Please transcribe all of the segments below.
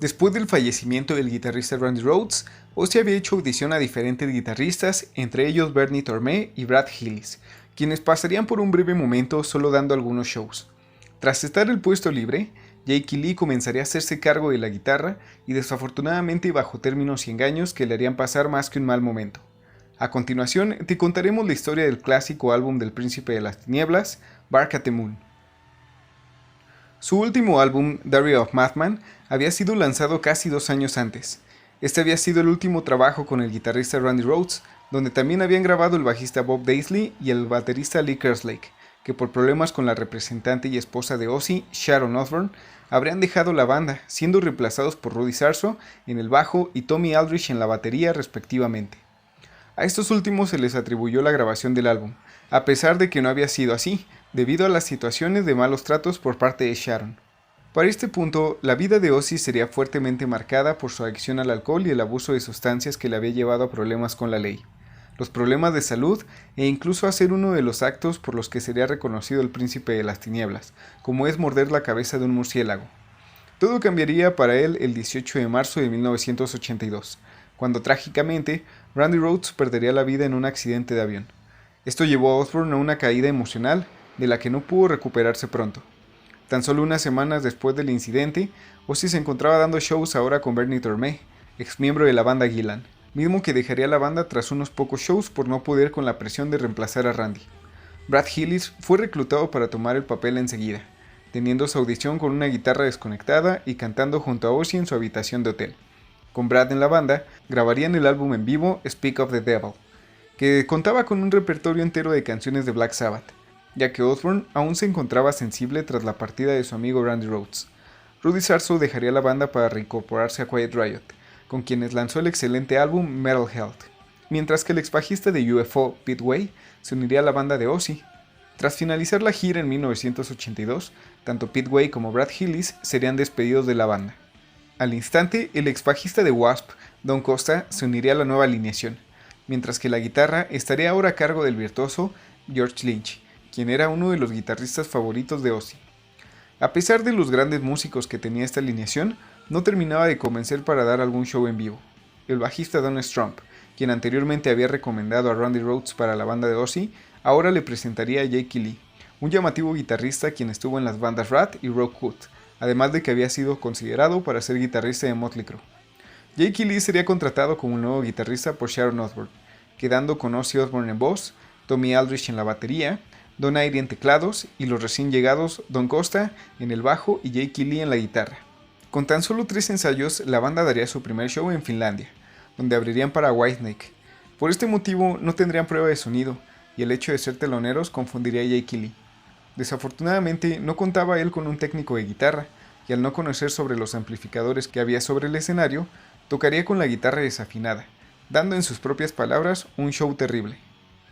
Después del fallecimiento del guitarrista Randy Rhoads, Ozzy había hecho audición a diferentes guitarristas, entre ellos Bernie Tormé y Brad Hillis, quienes pasarían por un breve momento solo dando algunos shows. Tras estar el puesto libre, Jake Lee comenzaría a hacerse cargo de la guitarra y desafortunadamente bajo términos y engaños que le harían pasar más que un mal momento. A continuación, te contaremos la historia del clásico álbum del Príncipe de las Tinieblas, Bark at the Moon. Su último álbum, Diary of Madman, había sido lanzado casi 2 años antes. Este había sido el último trabajo con el guitarrista Randy Rhoads, donde también habían grabado el bajista Bob Daisley y el baterista Lee Kerslake, que por problemas con la representante y esposa de Ozzy, Sharon Osbourne, habrían dejado la banda, siendo reemplazados por Rudy Sarzo en el bajo y Tommy Aldrich en la batería respectivamente. A estos últimos se les atribuyó la grabación del álbum, a pesar de que no había sido así, debido a las situaciones de malos tratos por parte de Sharon. Para este punto, la vida de Ozzy sería fuertemente marcada por su adicción al alcohol y el abuso de sustancias que le había llevado a problemas con la ley, los problemas de salud e incluso a hacer uno de los actos por los que sería reconocido el Príncipe de las Tinieblas, como es morder la cabeza de un murciélago. Todo cambiaría para él el 18 de marzo de 1982, cuando trágicamente Randy Rhoads perdería la vida en un accidente de avión. Esto llevó a Osbourne a una caída emocional de la que no pudo recuperarse pronto. Tan solo unas semanas después del incidente, Ozzy se encontraba dando shows ahora con Bernie Tormé, ex miembro de la banda Gillan, mismo que dejaría la banda tras unos pocos shows por no poder con la presión de reemplazar a Randy. Brad Hillis fue reclutado para tomar el papel enseguida, teniendo su audición con una guitarra desconectada y cantando junto a Ozzy en su habitación de hotel. Con Brad en la banda, grabarían el álbum en vivo Speak of the Devil, que contaba con un repertorio entero de canciones de Black Sabbath, ya que Osbourne aún se encontraba sensible tras la partida de su amigo Randy Rhoads. Rudy Sarzo dejaría la banda para reincorporarse a Quiet Riot, con quienes lanzó el excelente álbum Metal Health, mientras que el ex bajista de UFO, Pete Way, se uniría a la banda de Ozzy. Tras finalizar la gira en 1982, tanto Pete Way como Brad Hillis serían despedidos de la banda. Al instante, el ex bajista de Wasp, Don Costa, se uniría a la nueva alineación, mientras que la guitarra estaría ahora a cargo del virtuoso George Lynch, quien era uno de los guitarristas favoritos de Ozzy. A pesar de los grandes músicos que tenía esta alineación, no terminaba de convencer para dar algún show en vivo. El bajista Don Strump, quien anteriormente había recomendado a Randy Rhoads para la banda de Ozzy, ahora le presentaría a Jake Lee, un llamativo guitarrista quien estuvo en las bandas Rat y Rockwood, además de que había sido considerado para ser guitarrista de Motley Crue. Jake Lee sería contratado como nuevo guitarrista por Sharon Osbourne, quedando con Ozzy Osbourne en voz, Tommy Aldrich en la batería, Don Airey en teclados y los recién llegados Don Costa en el bajo y Jake Lee en la guitarra. Con tan solo 3 ensayos, la banda daría su primer show en Finlandia, donde abrirían para Whitesnake. Por este motivo no tendrían prueba de sonido, y el hecho de ser teloneros confundiría a Jake Lee. Desafortunadamente no contaba él con un técnico de guitarra, y al no conocer sobre los amplificadores que había sobre el escenario, tocaría con la guitarra desafinada, dando en sus propias palabras un show terrible.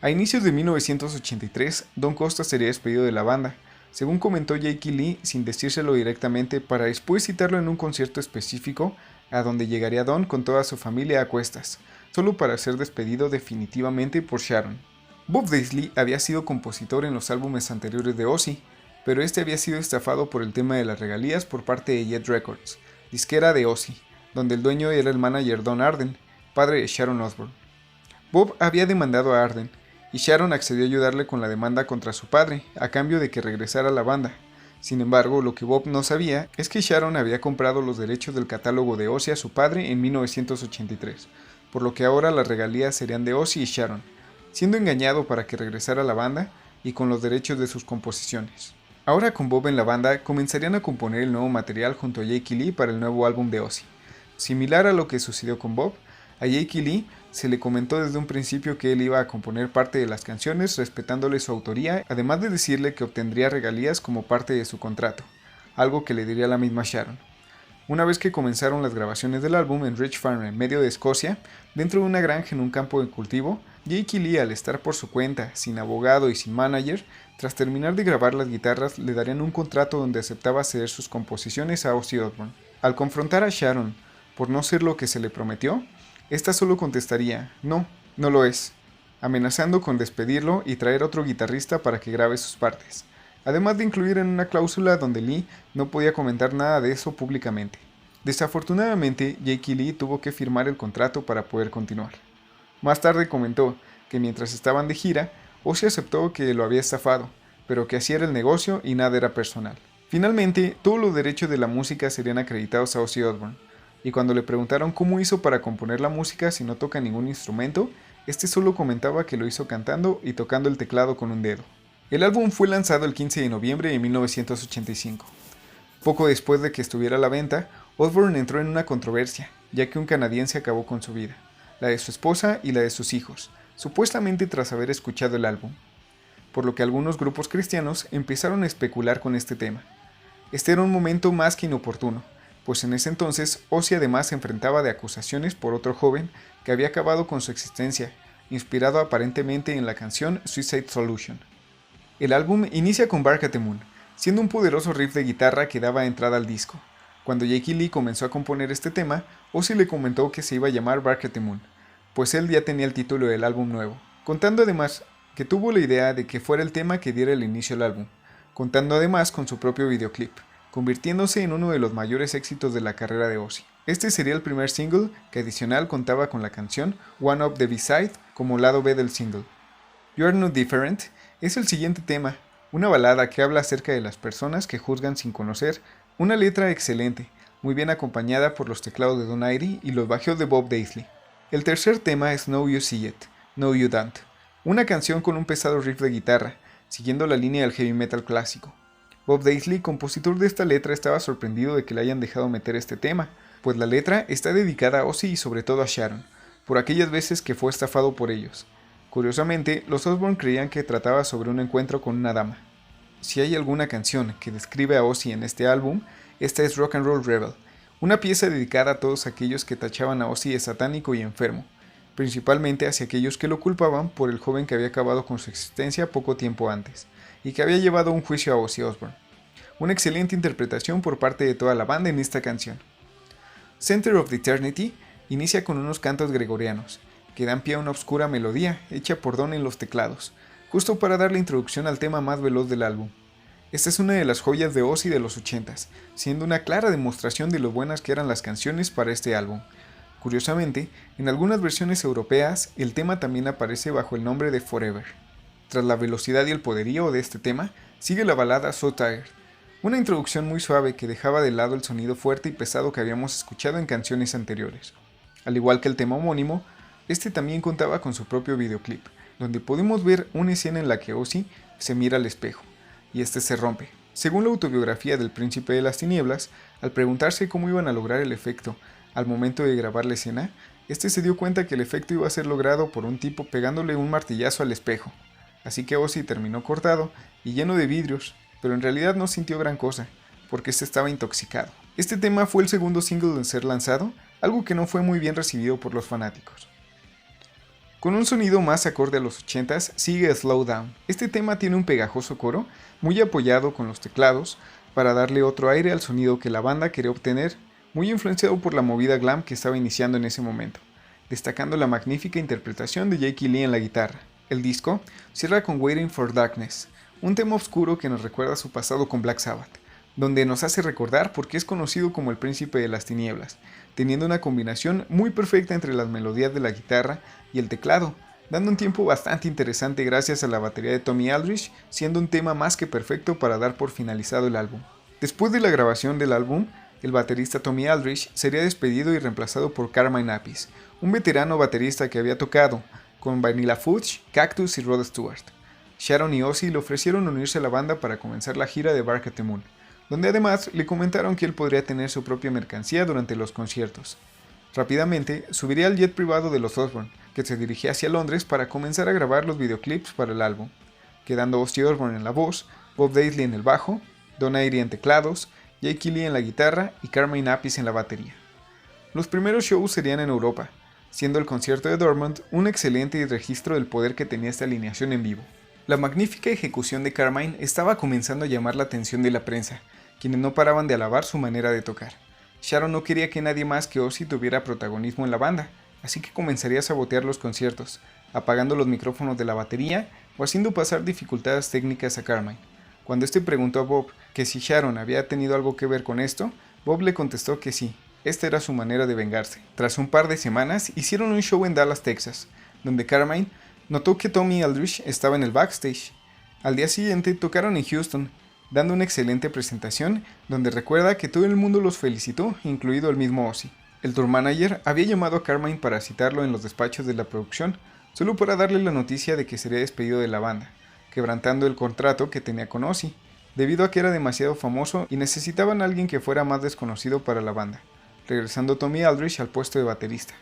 A inicios de 1983, Don Costa sería despedido de la banda, según comentó Jake Lee sin decírselo directamente, para después citarlo en un concierto específico a donde llegaría Don con toda su familia a cuestas, solo para ser despedido definitivamente por Sharon. Bob Daisley había sido compositor en los álbumes anteriores de Ozzy, pero este había sido estafado por el tema de las regalías por parte de Jet Records, disquera de Ozzy, donde el dueño era el manager Don Arden, padre de Sharon Osbourne. Bob había demandado a Arden, y Sharon accedió a ayudarle con la demanda contra su padre, a cambio de que regresara a la banda. Sin embargo, lo que Bob no sabía es que Sharon había comprado los derechos del catálogo de Ozzy a su padre en 1983, por lo que ahora las regalías serían de Ozzy y Sharon, siendo engañado para que regresara a la banda y con los derechos de sus composiciones. Ahora con Bob en la banda, comenzarían a componer el nuevo material junto a Jake Lee para el nuevo álbum de Ozzy. Similar a lo que sucedió con Bob, a Jake Lee se le comentó desde un principio que él iba a componer parte de las canciones respetándole su autoría, además de decirle que obtendría regalías como parte de su contrato, algo que le diría la misma Sharon. Una vez que comenzaron las grabaciones del álbum en Rich Farm en medio de Escocia, dentro de una granja en un campo de cultivo, Jake Lee, al estar por su cuenta, sin abogado y sin manager, tras terminar de grabar las guitarras le darían un contrato donde aceptaba ceder sus composiciones a Ozzy Osbourne. Al confrontar a Sharon por no ser lo que se le prometió, esta solo contestaría, no, no lo es, amenazando con despedirlo y traer otro guitarrista para que grabe sus partes, además de incluir en una cláusula donde Lee no podía comentar nada de eso públicamente. Desafortunadamente, Jake Lee tuvo que firmar el contrato para poder continuar. Más tarde comentó que mientras estaban de gira, Ozzy aceptó que lo había estafado, pero que así era el negocio y nada era personal. Finalmente, todos los derechos de la música serían acreditados a Ozzy Osbourne, y cuando le preguntaron cómo hizo para componer la música si no toca ningún instrumento, este solo comentaba que lo hizo cantando y tocando el teclado con un dedo. El álbum fue lanzado el 15 de noviembre de 1985. Poco después de que estuviera a la venta, Osbourne entró en una controversia, ya que un canadiense acabó con su vida, la de su esposa y la de sus hijos, supuestamente tras haber escuchado el álbum, por lo que algunos grupos cristianos empezaron a especular con este tema. Este era un momento más que inoportuno, pues en ese entonces Ozzy además se enfrentaba de acusaciones por otro joven que había acabado con su existencia, inspirado aparentemente en la canción Suicide Solution. El álbum inicia con Bark at the Moon, siendo un poderoso riff de guitarra que daba entrada al disco. Cuando Jake Lee comenzó a componer este tema, Ozzy le comentó que se iba a llamar Bark at the Moon, pues él ya tenía el título del álbum nuevo, contando además que tuvo la idea de que fuera el tema que diera el inicio al álbum, contando además con su propio videoclip, convirtiéndose en uno de los mayores éxitos de la carrera de Ozzy. Este sería el primer single que adicional contaba con la canción One Up the B-Side como lado B del single. You Are Not Different es el siguiente tema, una balada que habla acerca de las personas que juzgan sin conocer, una letra excelente, muy bien acompañada por los teclados de Don Irie y los bajos de Bob Daisley. El tercer tema es Now You See It, No You Don't, una canción con un pesado riff de guitarra, siguiendo la línea del heavy metal clásico. Bob Daisley, compositor de esta letra, estaba sorprendido de que le hayan dejado meter este tema, pues la letra está dedicada a Ozzy y sobre todo a Sharon, por aquellas veces que fue estafado por ellos. Curiosamente, los Osbourne creían que trataba sobre un encuentro con una dama. Si hay alguna canción que describe a Ozzy en este álbum, esta es Rock and Roll Rebel, una pieza dedicada a todos aquellos que tachaban a Ozzy de satánico y enfermo, principalmente hacia aquellos que lo culpaban por el joven que había acabado con su existencia poco tiempo antes, y que había llevado un juicio a Ozzy Osbourne. Una excelente interpretación por parte de toda la banda en esta canción. Center of the Eternity inicia con unos cantos gregorianos, que dan pie a una oscura melodía hecha por Don en los teclados, justo para dar la introducción al tema más veloz del álbum. Esta es una de las joyas de Ozzy de los 80s, siendo una clara demostración de lo buenas que eran las canciones para este álbum. Curiosamente, en algunas versiones europeas, el tema también aparece bajo el nombre de Forever. Tras la velocidad y el poderío de este tema, sigue la balada So Tired, una introducción muy suave que dejaba de lado el sonido fuerte y pesado que habíamos escuchado en canciones anteriores. Al igual que el tema homónimo, este también contaba con su propio videoclip, donde podemos ver una escena en la que Ozzy se mira al espejo, y este se rompe. Según la autobiografía del Príncipe de las Tinieblas, al preguntarse cómo iban a lograr el efecto al momento de grabar la escena, este se dio cuenta que el efecto iba a ser logrado por un tipo pegándole un martillazo al espejo. Así que Ozzy terminó cortado y lleno de vidrios, pero en realidad no sintió gran cosa, porque este estaba intoxicado. Este tema fue el segundo single en ser lanzado, algo que no fue muy bien recibido por los fanáticos. Con un sonido más acorde a los 80s, sigue Slow Down. Este tema tiene un pegajoso coro, muy apoyado con los teclados, para darle otro aire al sonido que la banda quería obtener, muy influenciado por la movida glam que estaba iniciando en ese momento, destacando la magnífica interpretación de Jake Lee en la guitarra. El disco cierra con Waiting for Darkness, un tema oscuro que nos recuerda su pasado con Black Sabbath, donde nos hace recordar por qué es conocido como el Príncipe de las Tinieblas, teniendo una combinación muy perfecta entre las melodías de la guitarra y el teclado, dando un tiempo bastante interesante gracias a la batería de Tommy Aldridge, siendo un tema más que perfecto para dar por finalizado el álbum. Después de la grabación del álbum, el baterista Tommy Aldridge sería despedido y reemplazado por Carmine Appice, un veterano baterista que había tocado con Vanilla Fudge, Cactus y Rod Stewart. Sharon y Ozzy le ofrecieron unirse a la banda para comenzar la gira de Bark at the Moon, donde además le comentaron que él podría tener su propia mercancía durante los conciertos. Rápidamente subiría al jet privado de los Osbourne, que se dirigía hacia Londres para comenzar a grabar los videoclips para el álbum, quedando Ozzy Osbourne en la voz, Bob Daisley en el bajo, Don Irie en teclados, Jake Lee en la guitarra y Carmine Appice en la batería. Los primeros shows serían en Europa, siendo el concierto de Dortmund un excelente registro del poder que tenía esta alineación en vivo. La magnífica ejecución de Carmine estaba comenzando a llamar la atención de la prensa, quienes no paraban de alabar su manera de tocar. Sharon no quería que nadie más que Ozzy tuviera protagonismo en la banda, así que comenzaría a sabotear los conciertos, apagando los micrófonos de la batería o haciendo pasar dificultades técnicas a Carmine. Cuando este preguntó a Bob que si Sharon había tenido algo que ver con esto, Bob le contestó que sí, Esta era su manera de vengarse. Tras un par de semanas, hicieron un show en Dallas, Texas, donde Carmine notó que Tommy Aldridge estaba en el backstage. Al día siguiente tocaron en Houston, dando una excelente presentación donde recuerda que todo el mundo los felicitó, incluido el mismo Ozzy. El tour manager había llamado a Carmine para citarlo en los despachos de la producción, solo para darle la noticia de que sería despedido de la banda, quebrantando el contrato que tenía con Ozzy, debido a que era demasiado famoso y necesitaban a alguien que fuera más desconocido para la banda, regresando Tommy Aldridge al puesto de baterista,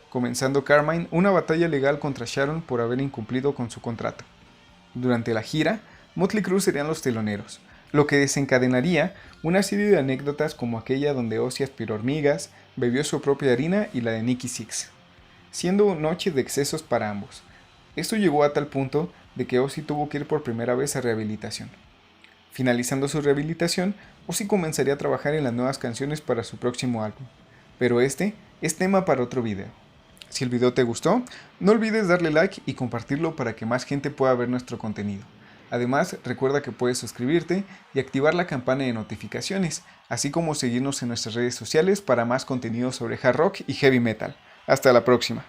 comenzando Carmine una batalla legal contra Sharon por haber incumplido con su contrato. Durante la gira, Mötley Crüe serían los teloneros, lo que desencadenaría una serie de anécdotas como aquella donde Ozzy aspiró hormigas, bebió su propia harina y la de Nikki Sixx, siendo noche de excesos para ambos. Esto llegó a tal punto de que Ozzy tuvo que ir por primera vez a rehabilitación. Finalizando su rehabilitación, Ozzy comenzaría a trabajar en las nuevas canciones para su próximo álbum, pero este es tema para otro video. Si el video te gustó, no olvides darle like y compartirlo para que más gente pueda ver nuestro contenido. Además, recuerda que puedes suscribirte y activar la campana de notificaciones, así como seguirnos en nuestras redes sociales para más contenido sobre hard rock y heavy metal. Hasta la próxima.